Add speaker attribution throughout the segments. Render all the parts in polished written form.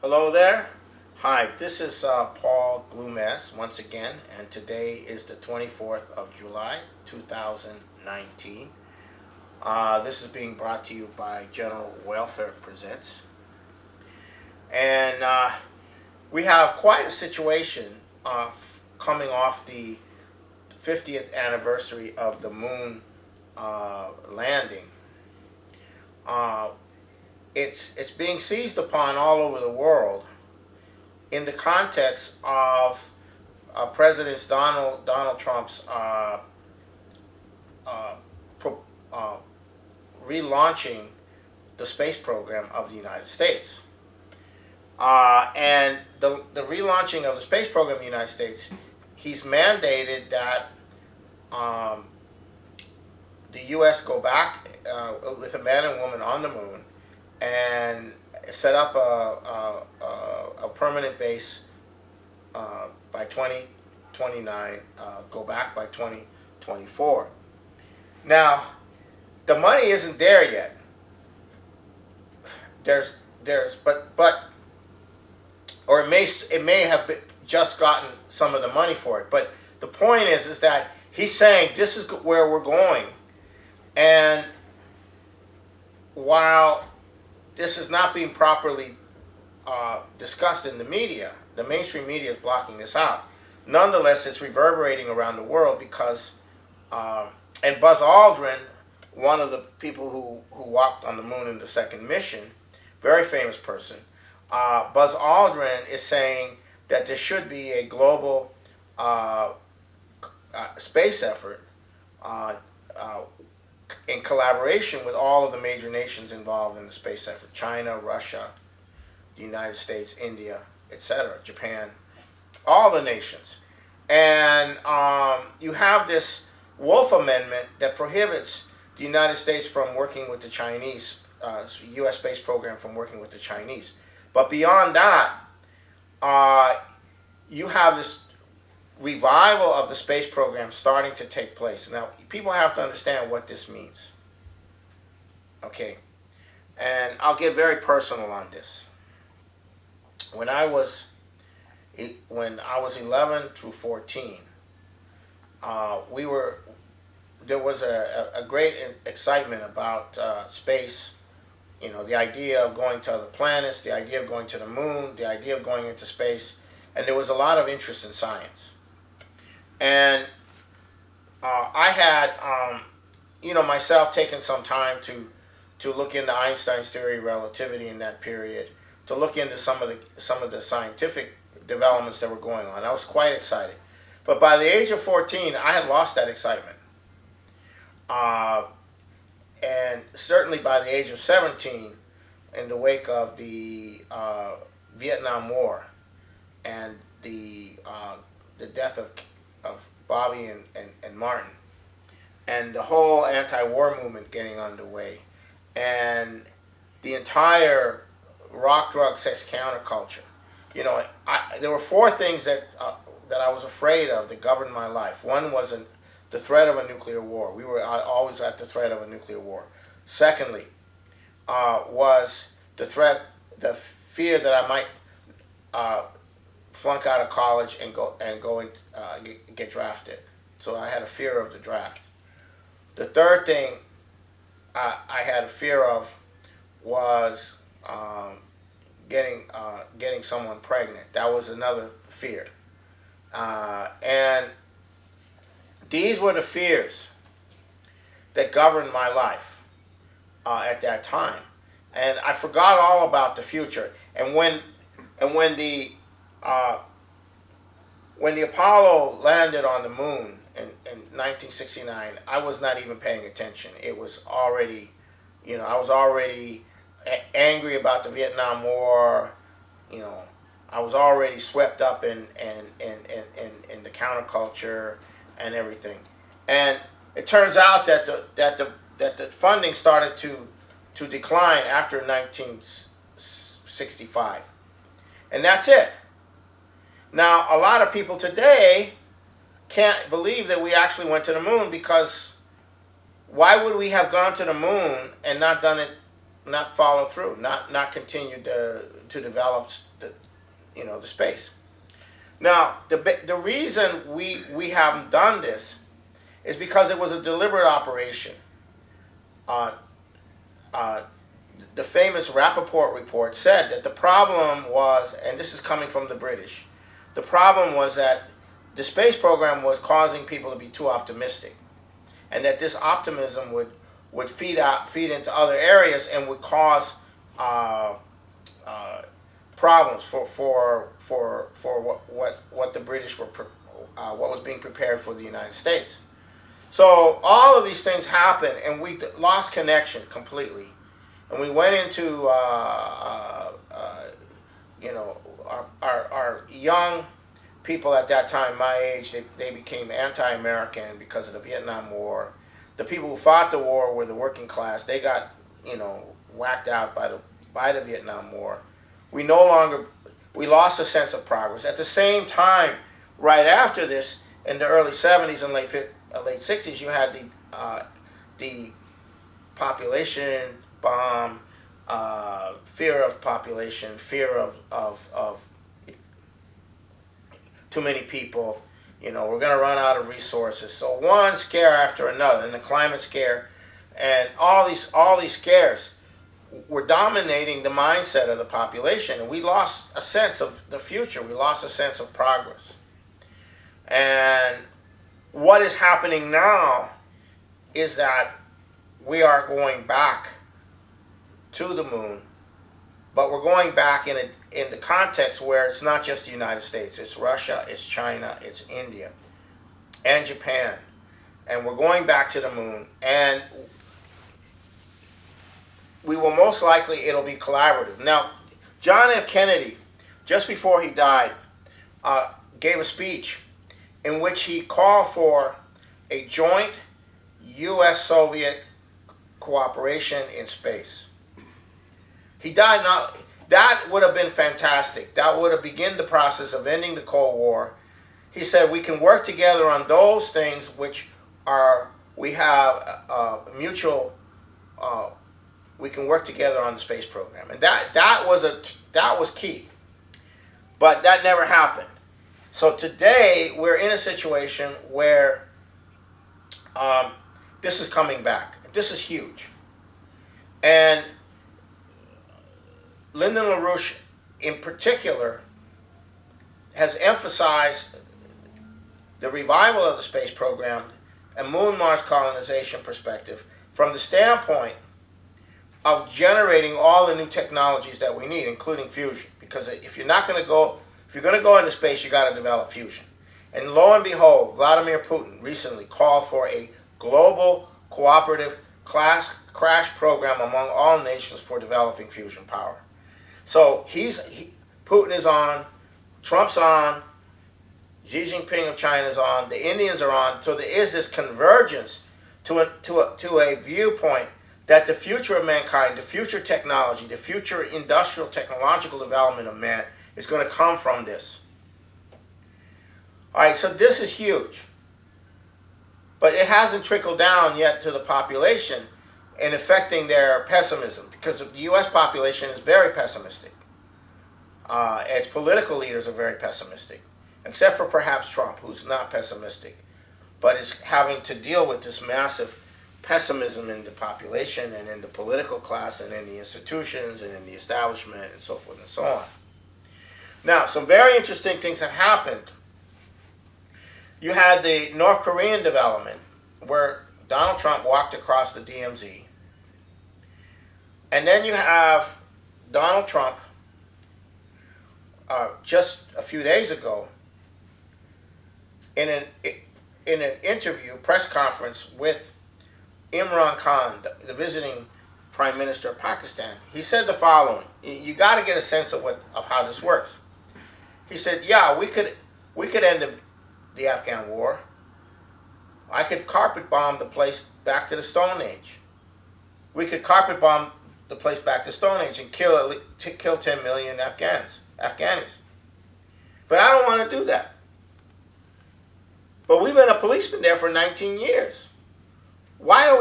Speaker 1: Hello there. Hi, this is Paul Glumaz once again, and today is the 24th of July, 2019. This is being brought to you by General Welfare Presents. And we have quite a situation coming off the 50th anniversary of the moon landing. Uh, it's being seized upon all over the world in the context of President Donald Trump's pro, relaunching the space program of the United States. And the relaunching of the space program of the United States, he's mandated that the U.S. go back with a man and woman on the moon and set up a permanent base by 2029, go back by 2024. Now, the money isn't there yet. Or it may have just gotten some of the money for it. But the point is that he's saying this is where we're going, and while this is not being properly discussed in the media, the mainstream media is blocking this out. Nonetheless, it's reverberating around the world because, and Buzz Aldrin, one of the people who walked on the moon in the second mission, very famous person, Buzz Aldrin is saying that there should be a global space effort in collaboration with all of the major nations involved in the space effort: China, Russia, the United States, India, etc., Japan, all the nations. And you have this Wolf Amendment that prohibits the United States from working with the Chinese, U.S. space program from working with the Chinese. But beyond that, you have this revival of the space program starting to take place. Now, people have to understand what this means. Okay, and I'll get very personal on this. When I was 11 through 14, there was a great excitement about space. You know, the idea of going to other planets, the idea of going to the moon, the idea of going into space, and there was a lot of interest in science. And I had, myself taken some time to look into Einstein's theory of relativity in that period, to look into some of the scientific developments that were going on. I was quite excited. But by the age of 14, I had lost that excitement. And certainly by the age of 17, in the wake of the Vietnam War and the death of Bobby and Martin, and the whole anti-war movement getting underway, and the entire rock, drug, sex counterculture. There were four things that I was afraid of that governed my life. One was the threat of a nuclear war. We were always at the threat of a nuclear war. Secondly, was the fear that I might flunk out of college and get drafted. So I had a fear of the draft. The third thing I had a fear of was getting someone pregnant. That was another fear. And these were the fears that governed my life at that time. And I forgot all about the future. And when the Apollo landed on the moon in 1969, I was not even paying attention. It was already, I was already angry about the Vietnam War. I was already swept up in the counterculture and everything. And it turns out that the funding started to decline after 1965. And that's it. Now, a lot of people today can't believe that we actually went to the moon, because why would we have gone to the moon and not done it, not followed through, not continued to develop the space. Now, the reason we haven't done this is because it was a deliberate operation. Uh, uh, the famous Rappaport report said that the problem was, and this is coming from the British, the problem was that the space program was causing people to be too optimistic, and that this optimism would feed into other areas and would cause uh, problems for what the British were what was being prepared for the United States. So all of these things happened, and we lost connection completely, and we went into our young people at that time, my age, they became anti-American because of the Vietnam War. The people who fought the war were the working class. They got whacked out by the Vietnam War. We lost a sense of progress. At the same time, right after this, in the early 70s and late 60s, you had the population bomb, fear of population, fear of too many people. We're going to run out of resources. So one scare after another, and the climate scare, and all these scares were dominating the mindset of the population, and we lost a sense of the future. We lost a sense of progress. And what is happening now is that we are going back to the moon, but we're going back in the context where it's not just the United States. It's Russia, it's China, it's India, and Japan. And we're going back to the moon, and we will most likely, it'll be collaborative. Now, John F. Kennedy, just before he died, gave a speech in which he called for a joint U.S.-Soviet cooperation in space. He died not. That would have been fantastic. That would have begun the process of ending the Cold War. He said we can work together on those things which we have mutual. We can work together on the space program, and that was key. But that never happened. So today we're in a situation where this is coming back. This is huge, and Lyndon LaRouche, in particular, has emphasized the revival of the space program and Moon-Mars colonization perspective from the standpoint of generating all the new technologies that we need, including fusion. Because if you're going to go into space, you got to develop fusion. And lo and behold, Vladimir Putin recently called for a global cooperative crash program among all nations for developing fusion power. So Putin is on, Trump's on, Xi Jinping of China is on, the Indians are on. So there is this convergence to a viewpoint that the future of mankind, the future technology, the future industrial technological development of man is going to come from this. All right, so this is huge. But it hasn't trickled down yet to the population in affecting their pessimism, because the U.S. population is very pessimistic. Its political leaders are very pessimistic, except for perhaps Trump, who's not pessimistic, but is having to deal with this massive pessimism in the population and in the political class and in the institutions and in the establishment and so forth and so on. Now, some very interesting things have happened. You had the North Korean development where Donald Trump walked across the DMZ. And then you have Donald Trump just a few days ago in an interview, press conference with Imran Khan, the visiting Prime Minister of Pakistan. He said the following. You got to get a sense of how this works. He said, "Yeah, we could end the Afghan war. I could carpet bomb the place back to the Stone Age. We could carpet bomb the place back to the Stone Age and kill 10 million Afghanis. But I don't want to do that. But we've been a policeman there for 19 years. Why are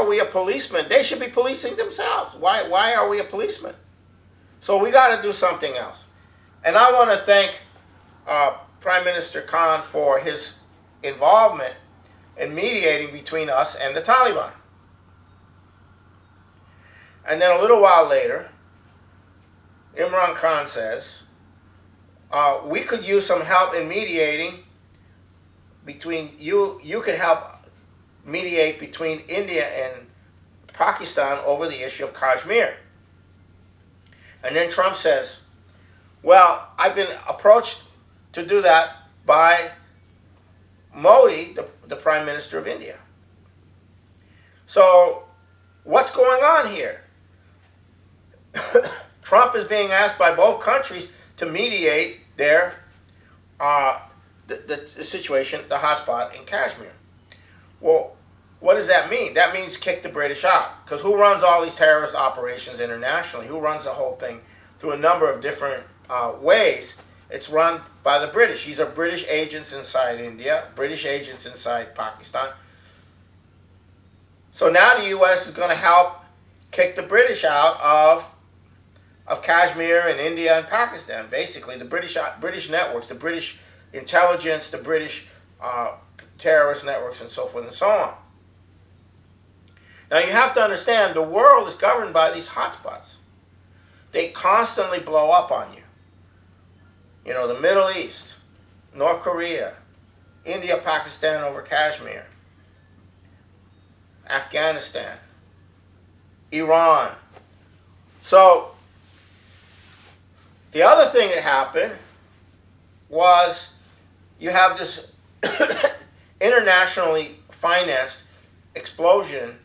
Speaker 1: we a policeman? They should be policing themselves. Why are we a policeman? So we got to do something else." And I want to thank Prime Minister Khan for his involvement in mediating between us and the Taliban. And then a little while later, Imran Khan says, we could use some help in mediating between you. You could help mediate between India and Pakistan over the issue of Kashmir. And then Trump says, well, I've been approached to do that by Modi, the Prime Minister of India. So what's going on here? Trump is being asked by both countries to mediate their the situation, the hotspot in Kashmir. Well, what does that mean? That means kick the British out. Because who runs all these terrorist operations internationally? Who runs the whole thing through a number of different ways? It's run by the British. These are British agents inside India, British agents inside Pakistan. So now the U.S. is going to help kick the British out of Kashmir and India and Pakistan. Basically, the British networks, the British intelligence, the British terrorist networks, and so forth and so on. Now you have to understand, the world is governed by these hotspots. They constantly blow up on you. You know, the Middle East, North Korea, India, Pakistan over Kashmir, Afghanistan, Iran. So the other thing that happened was you have this internationally financed explosion,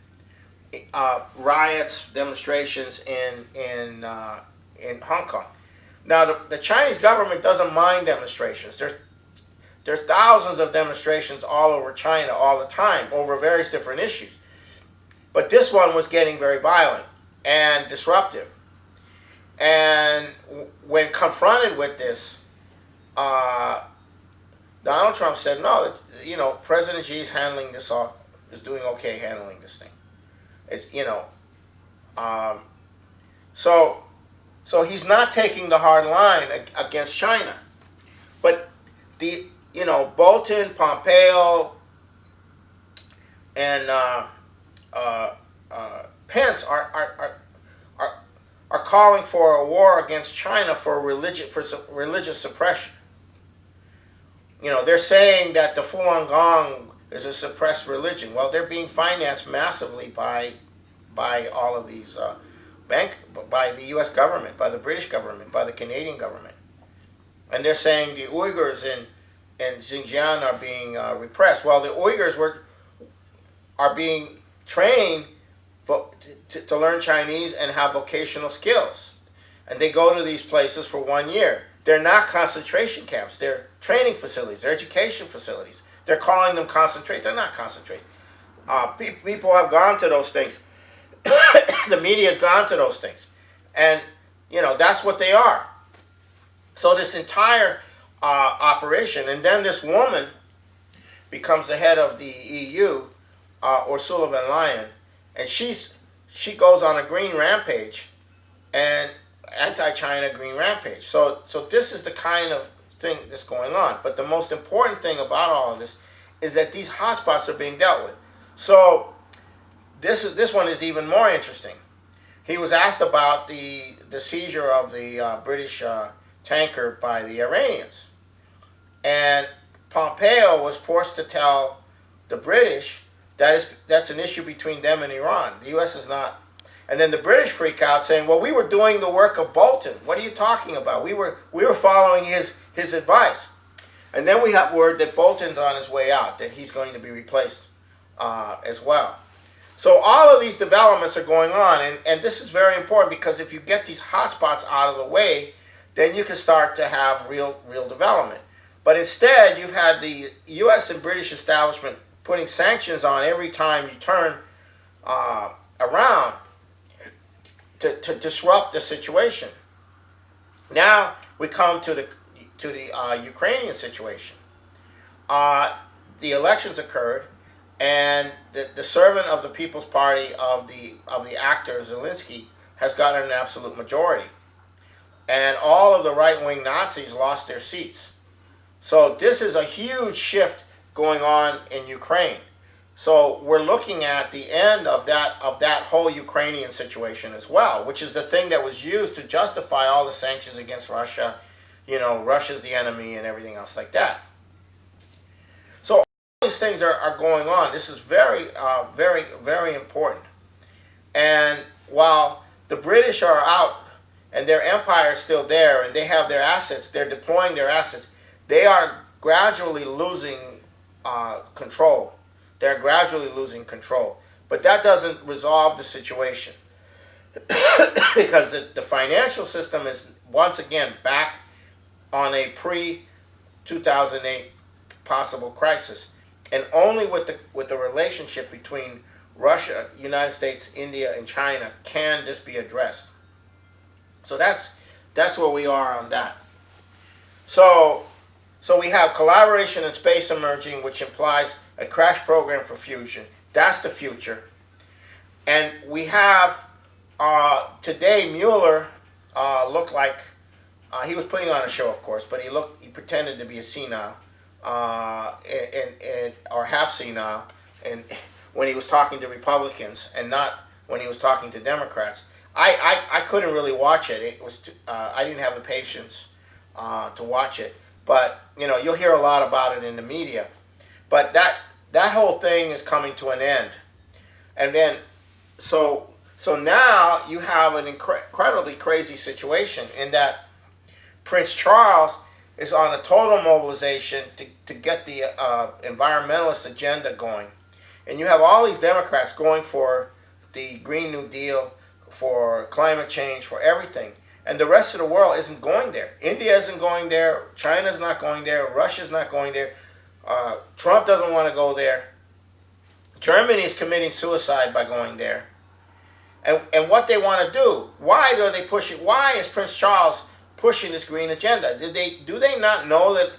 Speaker 1: riots, demonstrations in Hong Kong. Now, the Chinese government doesn't mind demonstrations. There's thousands of demonstrations all over China all the time over various different issues. But this one was getting very violent and disruptive. And when confronted with this, Donald Trump said, no, you know, President Xi is handling this is doing okay handling this thing. It's, you know, so he's not taking the hard line against China. But Bolton, Pompeo, and Pence are calling for a war against China for religious suppression. You know, they're saying that the Falun Gong is a suppressed religion. Well, they're being financed massively by all of these by the U.S. government, by the British government, by the Canadian government, and they're saying the Uyghurs in Xinjiang are being repressed. Well, the Uyghurs are being trained to learn Chinese and have vocational skills, and they go to these places for 1 year. They're not concentration camps. They're training facilities. They're education facilities. They're calling them concentrate. They're not concentrate. People have gone to those things. The media has gone to those things. And, you know, that's what they are. So this entire operation, and then this woman becomes the head of the EU, Ursula von der Leyen, and she goes on a green rampage, and anti-China green rampage. So this is the kind of thing that's going on. But the most important thing about all of this is that these hotspots are being dealt with. So this one is even more interesting. He was asked about the seizure of the British tanker by the Iranians. And Pompeo was forced to tell the British that's an issue between them and Iran. The U.S. is not. And then the British freak out saying, well, we were doing the work of Bolton. What are you talking about? We were following his advice. And then we have word that Bolton's on his way out, that he's going to be replaced as well. So all of these developments are going on, and this is very important because if you get these hotspots out of the way, then you can start to have real development. But instead, you've had the U.S. and British establishment putting sanctions on every time you turn around to disrupt the situation. Now we come to the Ukrainian situation. The elections occurred, and the servant of the People's Party of the actor Zelensky has gotten an absolute majority. and all of the right-wing Nazis lost their seats. So this is a huge shift going on in Ukraine. So we're looking at the end of that whole Ukrainian situation as well, which is the thing that was used to justify all the sanctions against Russia. You know, Russia's the enemy and everything else like that. So all these things are going on. This is very, very, very important. And while the British are out and their empire is still there and they have their assets, they're deploying their assets, they are gradually losing control. They're gradually losing control. But that doesn't resolve the situation because the financial system is once again back on a pre-2008 possible crisis. And only with the relationship between Russia, United States, India, and China can this be addressed. So that's where we are on that. So we have collaboration in space emerging, which implies a crash program for fusion. That's the future. And we have today Mueller looked like he was putting on a show, of course, but he pretended to be a senile or half senile, and when he was talking to Republicans and not when he was talking to Democrats. I couldn't really watch it. It was I didn't have the patience to watch it. But you know, you'll hear a lot about it in the media. But that whole thing is coming to an end. And then so now you have an incredibly crazy situation in that Prince Charles is on a total mobilization to get the environmentalist agenda going. And you have all these Democrats going for the Green New Deal, for climate change, for everything. And the rest of the world isn't going there. India isn't going there. China's not going there. Russia's not going there. Trump doesn't want to go there. Germany is committing suicide by going there. And what they want to do, why do they push it? Why is Prince Charles pushing this green agenda? Do they not know that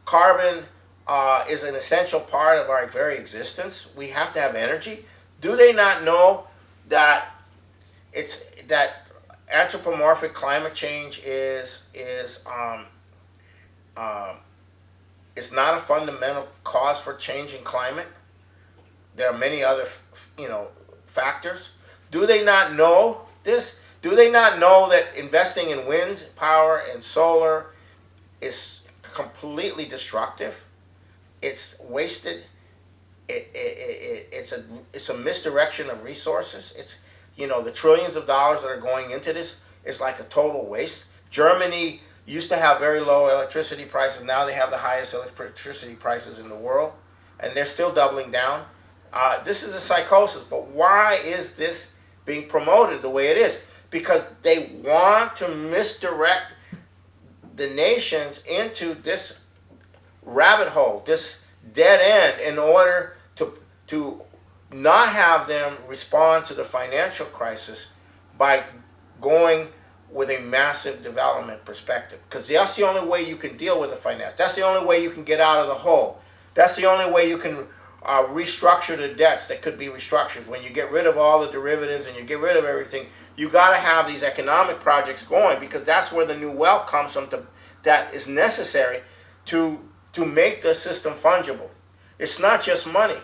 Speaker 1: carbon is an essential part of our very existence? We have to have energy. Do they not know that that anthropomorphic climate change is not a fundamental cause for changing climate? There are many other factors. Do they not know this? Do they not know that investing in wind power and solar is completely destructive? It's wasted. It's a misdirection of resources. It's the trillions of dollars that are going into this is like a total waste. Germany used to have very low electricity prices. Now they have the highest electricity prices in the world, and they're still doubling down. This is a psychosis. But why is this being promoted the way it is? Because they want to misdirect the nations into this rabbit hole, this dead end, in order to not have them respond to the financial crisis by going with a massive development perspective. Because that's the only way you can deal with the finance. That's the only way you can get out of the hole. That's the only way you can restructure the debts that could be restructured. When you get rid of all the derivatives and you get rid of everything, you got to have these economic projects going, because that's where the new wealth comes from that is necessary to make the system fungible. It's not just money.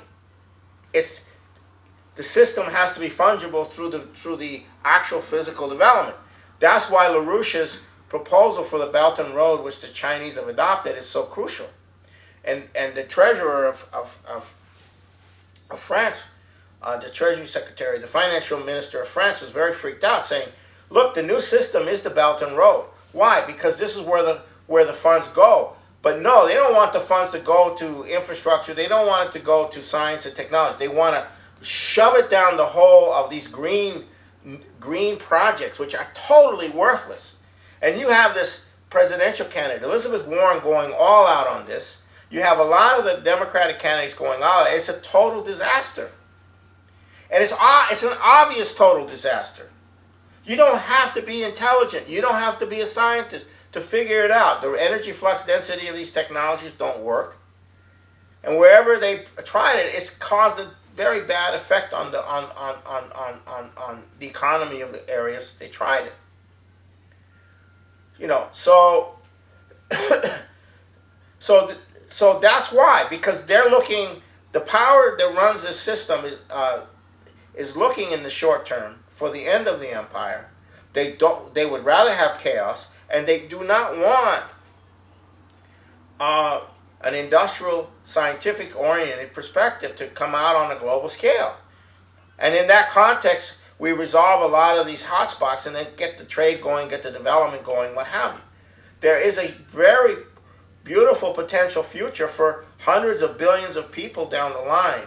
Speaker 1: The system has to be fungible through the actual physical development. That's why LaRouche's proposal for the Belt and Road, which the Chinese have adopted, is so crucial. And the treasurer of France, the Treasury Secretary, the Financial Minister of France, is very freaked out, saying, "Look, the new system is the Belt and Road. Why? Because this is where the funds go." But no, they don't want the funds to go to infrastructure. They don't want it to go to science and technology. They want to shove it down the hole of these green projects, which are totally worthless. And you have this presidential candidate, Elizabeth Warren, going all out on this. You have a lot of the Democratic candidates going all out. It's a total disaster. And it's an obvious total disaster. You don't have to be intelligent. You don't have to be a scientist to figure it out. The energy flux density of these technologies don't work. And wherever they tried it, it's caused a very bad effect on the economy of the areas they tried it. So so so that's why, because they're looking. The power that runs this system is looking in the short term for the end of the empire. They don't. They would rather have chaos, and they do not want uh, an industrial, scientific-oriented perspective to come out on a global scale. And in that context, we resolve a lot of these hotspots and then get the trade going, get the development going, what have you. There is a very beautiful potential future for hundreds of billions of people down the line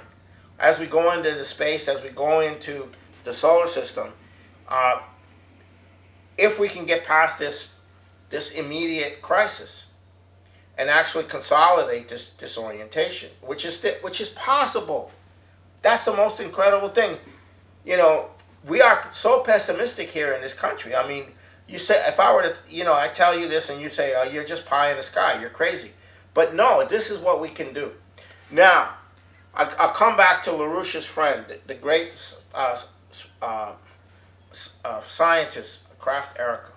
Speaker 1: as we go into the space, as we go into the solar system. Uh, if we can get past this immediate crisis and actually consolidate this disorientation, which is possible. That's the most incredible thing. We are so pessimistic here in this country. I mean, you say, if I were to, I tell you this and you say, oh, you're just pie in the sky, you're crazy. But no, this is what we can do. Now, I'll come back to LaRouche's friend, the great scientist, Kraft Erica,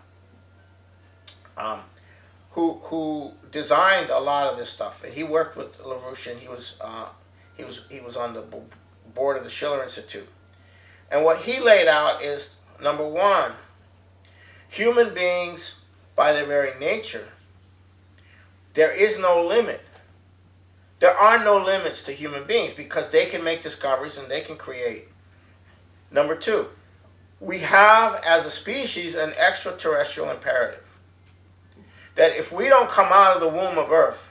Speaker 1: who designed a lot of this stuff. And he worked with LaRouche, and he was on the board of the Schiller Institute. And what he laid out is, number one, human beings, by their very nature, there is no limit. There are no limits to human beings because they can make discoveries and they can create. Number two, we have, as a species, an extraterrestrial imperative. That if we don't come out of the womb of Earth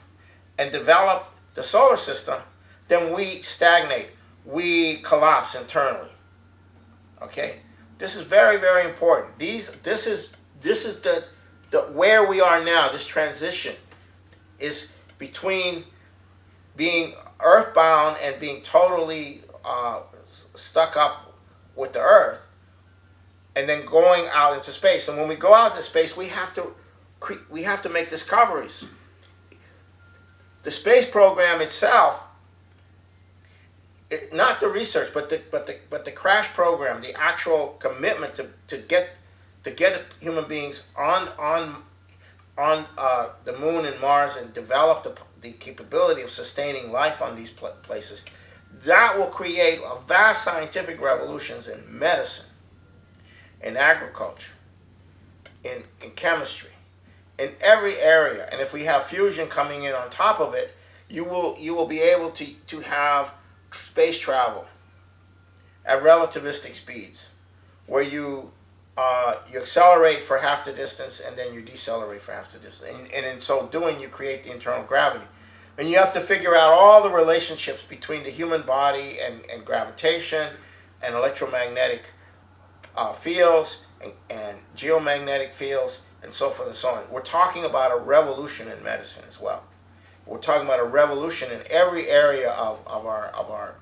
Speaker 1: and develop the solar system, then we stagnate. We collapse internally. Okay? This is very, very important. This is the where we are now. This transition is between being earthbound and being totally stuck up with the Earth, and then going out into space. And when we go out into space, we have to make discoveries. The space program itself, not the research, but the crash program, the actual commitment to get human beings on the moon and Mars and develop the capability of sustaining life on these places, that will create a vast scientific revolutions in medicine, in agriculture, in chemistry, in every area. And if we have fusion coming in on top of it, you will be able to have space travel at relativistic speeds, where you accelerate for half the distance and then you decelerate for half the distance. And in so doing, you create the internal gravity. And you have to figure out all the relationships between the human body and gravitation and electromagnetic fields and geomagnetic fields and so forth and so on. We're talking about a revolution in medicine as well. We're talking about a revolution in every area of our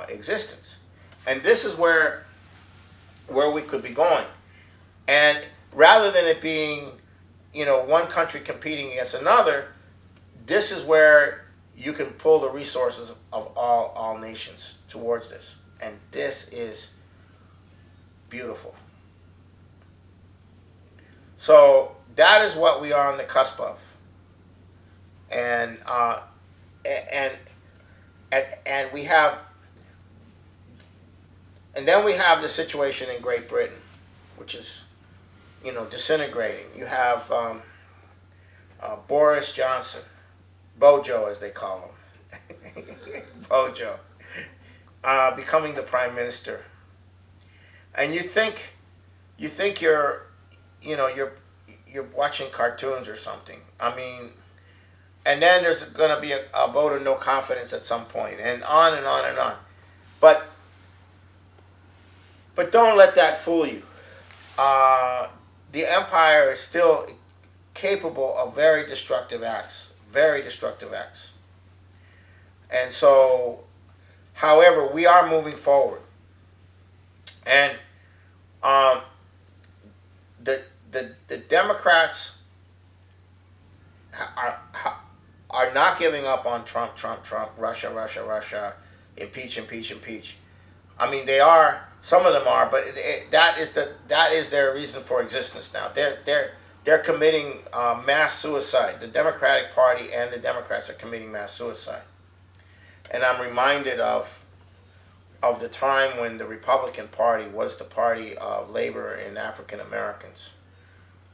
Speaker 1: existence. And this is where we could be going. And rather than it being, one country competing against another, this is where you can pull the resources of all nations towards this. And this is beautiful. So that is what we are on the cusp of. And we have, and then we have the situation in Great Britain, which is, disintegrating. You have Boris Johnson, Bojo as they call him, Bojo, becoming the prime minister. And you think you're watching cartoons or something. I mean, and then there's going to be a vote of no confidence at some point, and on and on and on. But don't let that fool you. The empire is still capable of very destructive acts. And so, however, we are moving forward. And the Democrats are not giving up on Trump, Russia, impeach. I mean, they are. Some of them are, but that is their reason for existence now. they're committing mass suicide. The Democratic Party and the Democrats are committing mass suicide. And I'm reminded of the time when the Republican Party was the party of labor and African Americans,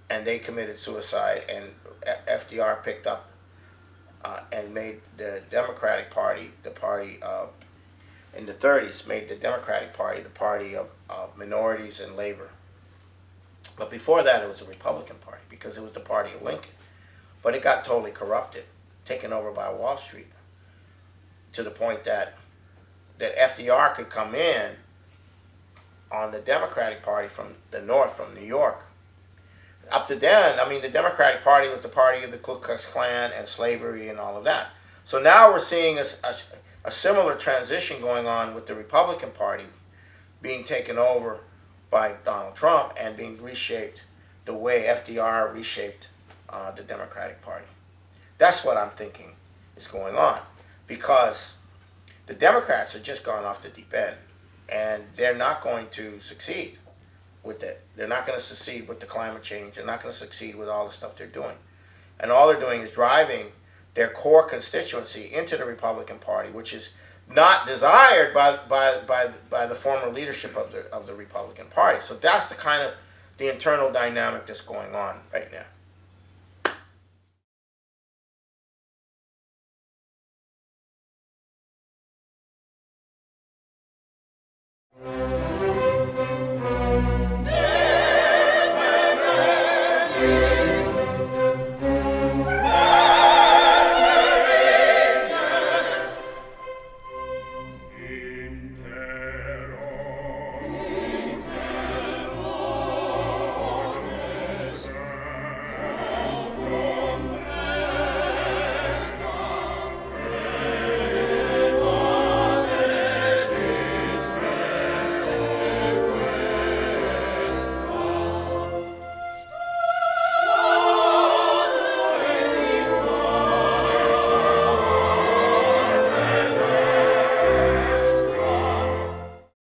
Speaker 1: and they committed suicide, and FDR picked up and made the Democratic Party the party of, in the 30s, made the Democratic Party the party of minorities and labor. But before that, it was the Republican Party, because it was the party of Lincoln. But it got totally corrupted, taken over by Wall Street, to the point that FDR could come in on the Democratic Party from the North, from New York. Up to then, I mean, the Democratic Party was the party of the Ku Klux Klan and slavery and all of that. So now we're seeing a similar transition going on with the Republican Party being taken over by Donald Trump and being reshaped the way FDR reshaped the Democratic Party. That's what I'm thinking is going on, because the Democrats have just gone off the deep end, and they're not going to succeed with it. They're not going to succeed with the climate change. They're not going to succeed with all the stuff they're doing. And all they're doing is driving their core constituency into the Republican Party, which is not desired by the former leadership of the Republican Party. So that's the kind of the internal dynamic that's going on right now.